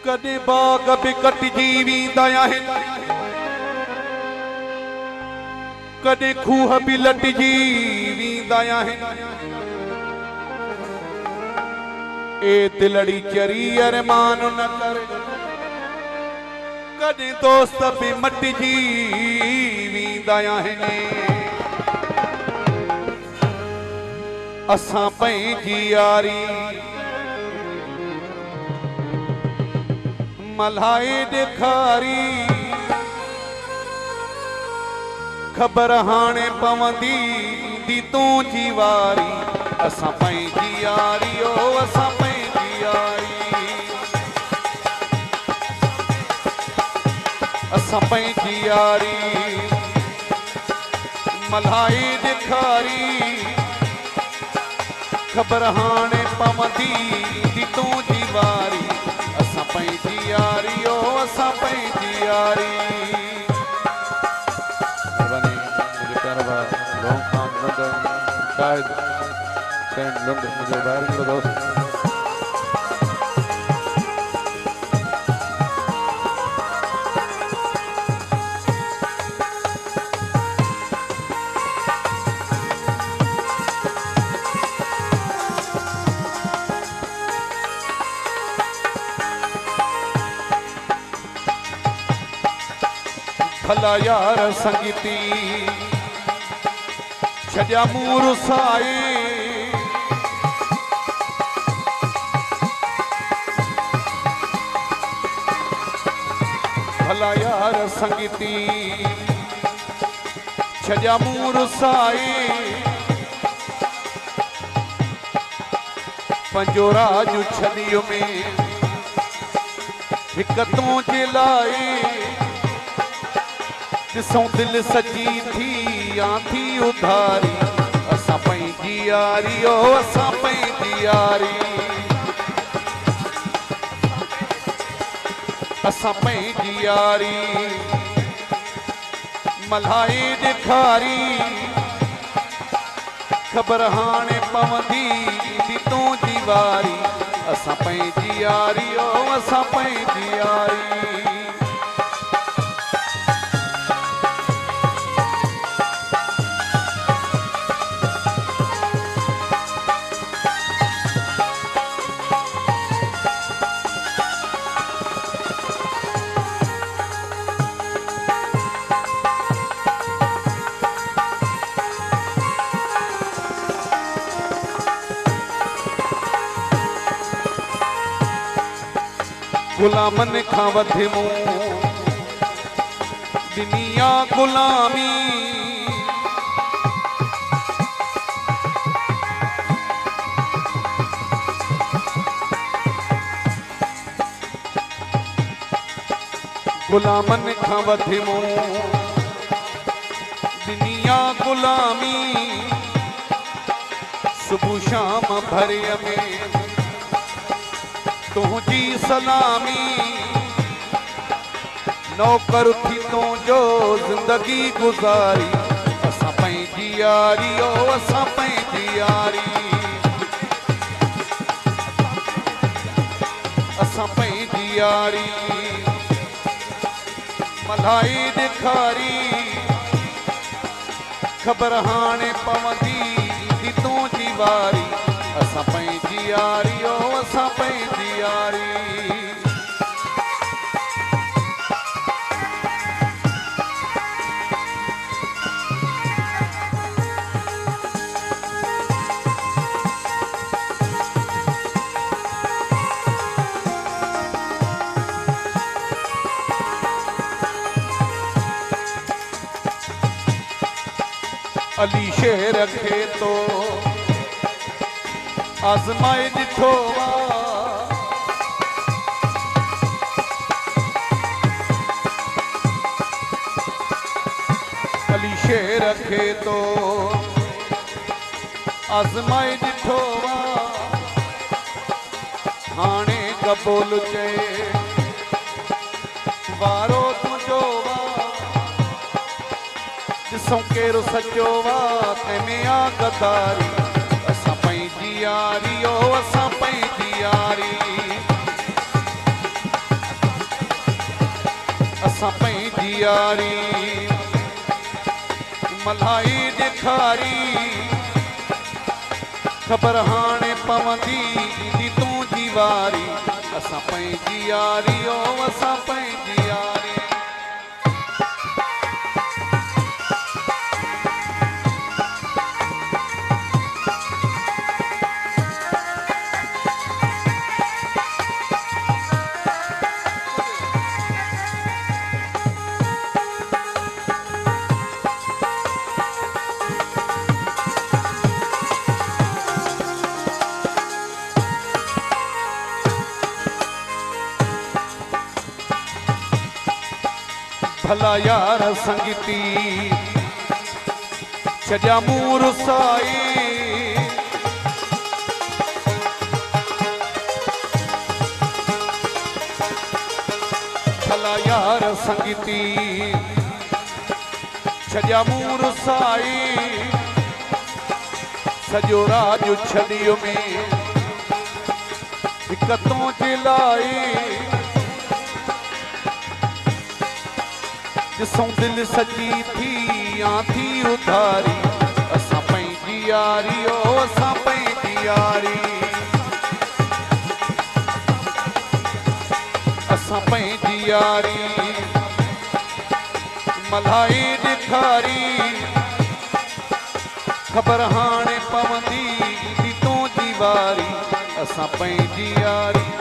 कदे बाग बिकट जीवी दया है, कदे खूह बिलट जीवी दया है। ए दिलड़ी चरी अरमान न कर, कदे दोस्त भी मट जीवी दया है। असां पंहिंजी यारी मल्हाए ॾेखारी, ख़बर हाणे पवंदी दी तुंहिंजी वारी। असां पंहिंजी यारी ओ असां पंहिंजी यारी, असां पंहिंजी यारी मल्हाए ॾेखारी, ख़बर हाणे पवंदी दी तुंहिंजी वारी। असां पंहिंजी यारी ओ असां पंहिंजी यारी। मेहरबानी मुझे प्यारा भाई रोहन खान लंडन, शाहिद हुसैन लंडन, मुझे बाहर का दोस्त। भला यार संगीती छजा मूर साए, भला यार संगीती छजा मूर साए। पंजो राज छदियो में हिक तूं जे लाए, ॾिसूं दिल सजी थी या थी उधारी। असां पंहिंजी यारी ओ असां पंहिंजी यारी, असां पंहिंजी यारी मल्हाए ॾेखारी, ख़बर हाणे पवंदी दी तुंहिंजी वारी। असां पंहिंजी यारी ओ असां पंहिंजी यारी। गुलामन खां वधि मूं दुनिया गुलामी, गुलामन खां वधि मूं दुनिया गुलामी। सुबह शाम भरिय में तुझी सलामी, नौकर थी तुझो जिंदगी गुजारी। असां पंहिंजी यारी ओ असां पंहिंजी यारी, असां पंहिंजी यारी मल्हाए ॾेखारी, ख़बर हाणे पवंदी दी तुंहिंजी वारी। असां पंहिंजी यारी ओ असां पंहिंजी यारी। अली शेर खे तो आज़माए ॾिठो वा, अली शेर खे तो आज़माए ॾिठो वा। हाणे कबूल चए वारो तुंहिंजो वा, ॾिसूं केरु सचो वा तंहिंमें आ गदारी। असां पंहिंजी यारी ओ असां पंहिंजी यारी असां पंहिंजी यारी मलाई ॾेखारी ख़बर हाणे पवंदी ईंदी तुंहिंजी वारी असां पंहिंजी यारी ओ असां पंहिंजी यारी भला यार संगीती छजा मूर साई भला यार संगीती छजा मूर साई सजो राज छड़ियो में दिक्कतों जिलाई जिसों दिल सजी थी या थी उधारी असां पंहिंजी यारी ओ असां पंहिंजी यारी असां पंहिंजी यारी मलाई ॾेखारी ख़बर हाणे पवंदी ईंदी तुंहिंजी वारी असां पंहिंजी यारी